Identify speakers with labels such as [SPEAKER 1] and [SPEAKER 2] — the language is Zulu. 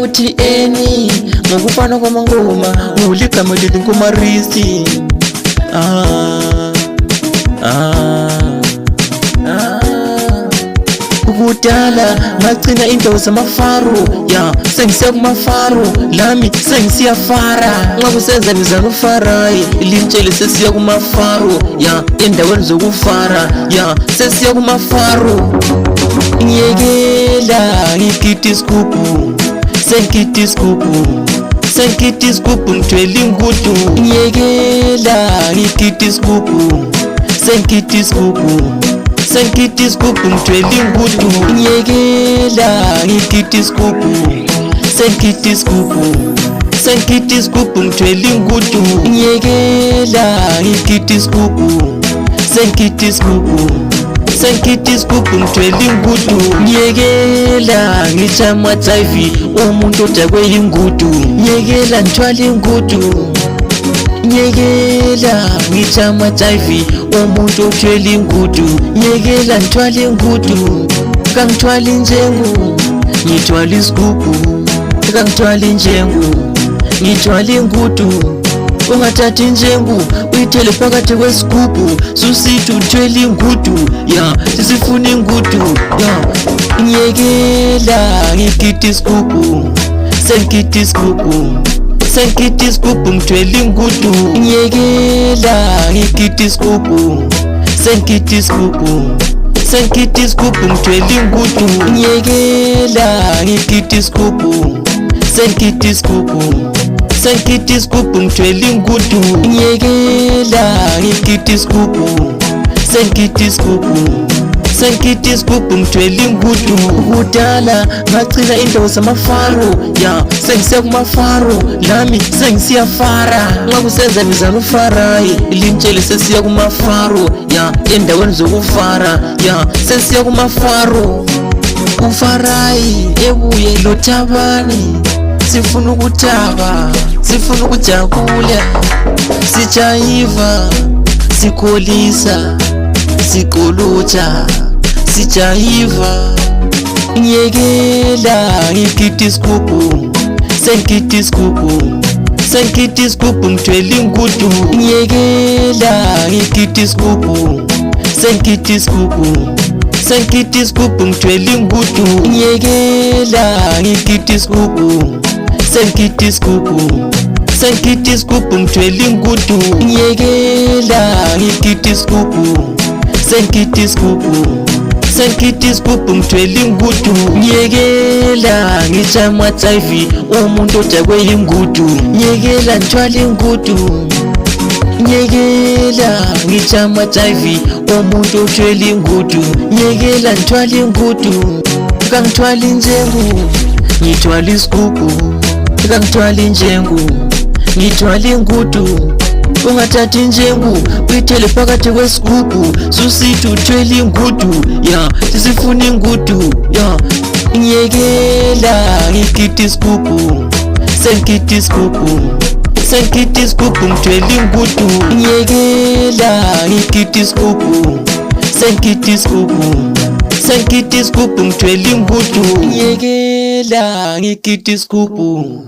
[SPEAKER 1] UTN ngokufana kwamangoma uligama leli ngumarisi. Kudala ngagcina indawo zamafaru sengisiya kumafaru lami sengisiyafara nxa kusenza mizana ufarayi lintshele sesiya kumafaru endaweni zokufara sesiya kumafaru. Ngiyekela ngigida isigubhu sengigida isigubhu sengigida isigubhu ngithwele ingudu. Ngiyekela ngigida isigubhu sengigida isigubhu sengigida isigubhu ngithwele ingudu. Ngiyekela ngigida isigubhu sengigida isigubhu sengigida isigubhu ngithwele ingudu. Ngiyekela ngigida isigubhu sengigida isigubhu sengigida isigubhu ngithwele ingudu. Ngiyekela ngijama HIV umuntu odakwe ingudu. Ngiyekela ngithwale ingudu. Ngiyekela ngijama HIV umuntu othwele ingudu. Ngiyekela ngithwale ingudu. Kangithwali injengu ngithwala isigubhu. Kangithwali injengu ngithwala ingudu. Ungathathi injengu uyithele phakathi kwesigubhu susithi uthwele ingudu sisifuna ingudu. Ngiyekela ngigida isigubhu sengigida isigubhu sengigida isigubhu ngithwele ingudu. Ngiyekela ngigida isigubhu sengigida isigubhu sengigida isigubhu ngithwele ingudu. Ngiyekela ngigida isigubhu sengigida isigubhu sengigida isigubhu ngithwele ingudu. Ngiyekela ngigida isigubhu sengigida isigubhu sengigida isigubhu ngithwele ingudu. Kudala ngagcina indawo zamafaru sengisiya kumafaru lami sengisiyafara nxa kusenza mizana ufarayi lintshele sesiya kumafaru endaweni zokufara sesiya kumafaru. Ufarayi ebuye loThabani sifuna ukuthaba sifuna ukujabula sijayiva sikholisa siqolutsha sijayiva. Ngiyekela ngigida isigubhu sengigida isigubhu sengigida isigubhu ngithwele ingudu. Ngiyekela ngigida isigubhu sengigida isigubhu sengigida isigubhu ngithwele ingudu. Ngiyekela ngigida isigubhu sengigida isigubhu sengigida isigubhu ngithwele ingudu. Ngiyekela ngigida isigubhu sengigida isigubhu sengigida isigubhu ngithwele ingudu. Ngiyekela ngijama HIV umuntu odakwe ingudu. Ngiyekela ngithwale ingudu. Ngiyekela ngijama HIV umuntu othwele ingudu. Ngiyekela ngithwale ingudu. Kangithwali injengu ngithwala isigubhu. Kangithwali injengu ngithwala ingudu. Ungathathi injengu uyithele phakathi kwesigubhu susithi uthwele ingudu sisifuna ingudu. Ngiyekela ngigida isigubhu sengigida isigubhu sengigida isigubhu ngithwele ingudu. Ngiyekela ngigida isigubhu sengigida isigubhu sengigida isigubhu ngithwele ingudu. Ngiyekela ngigida isigubhu